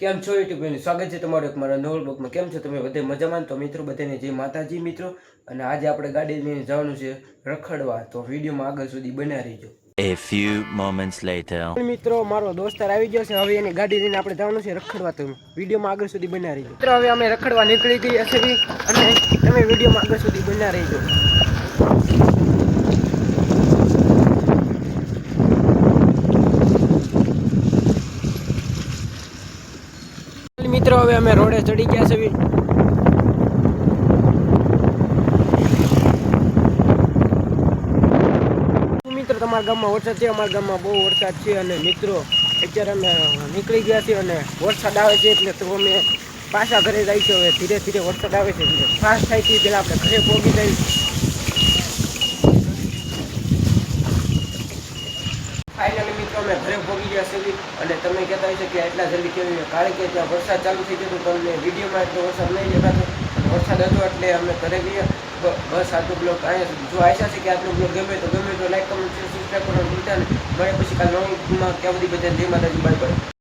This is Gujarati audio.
કેમ છો યુટ્યુબ ફેમિલી, સ્વાગત છે તમારું એક મારા નવલ બ્લોગમાં। કેમ છો તમે બધે મજામાં? તો મિત્રો બધાને જય માતાજી મિત્રો। અને આજે આપણે ગાડી લઈને જવાનું છે રખડવા, તો વિડીયોમાં આગળ સુધી બન્યા રહીજો। A few moments later. મિત્રો મારો દોસ્તાર આવી ગયો છે, હવે એની ગાડી લઈને આપણે જવાનું છે રખડવા, તો વિડીયોમાં આગળ સુધી બન્યા રહીજો। મિત્રો હવે અમે રખડવા નીકળી ગયા છે અને તમે વિડીયોમાં આગળ સુધી બન્યા રહીજો। મિત્રો હવે અમે રોડે ચડી ગયા છે। મિત્રો તમારા ગામમાં વરસાદ છે? અમારા ગામમાં બહુ વરસાદ છે અને મિત્રો અત્યારે અમે નીકળી ગયા છીએ અને વરસાદ આવે છે એટલે તો અમે પાછા ઘરે જાય છે। હવે ધીરે ધીરે વરસાદ આવે છે એટલે ફાસ્ટ થાય છે પેલા આપણે ઘરે પહોંચી જાય। ફાઇનલી મિત્રો અમે ઘરે પહોંચી ગયા છે અને તમે કહેતા હોય છે કે એટલા જલ્દી કેવી, કારણ કે ત્યાં વરસાદ ચાલુ થઈ ગયો તો તમને વિડીયોમાં એટલો વરસાદ નહીં દેખાતો, વરસાદ હતો એટલે અમે ઘરે ગયા। બસ આટલો બ્લોગ અહીંયા, જો આશા છે કે આટલો બ્લોગ ગમે તો લાઈક, કમેન્ટ, શેર, સબસ્ક્રાઈબ કરવાનું ભૂલતા નહીં। મળે પછી કાલ નવીમાં ક્યાં બધી બધા જય માતાજી, બાય બાય।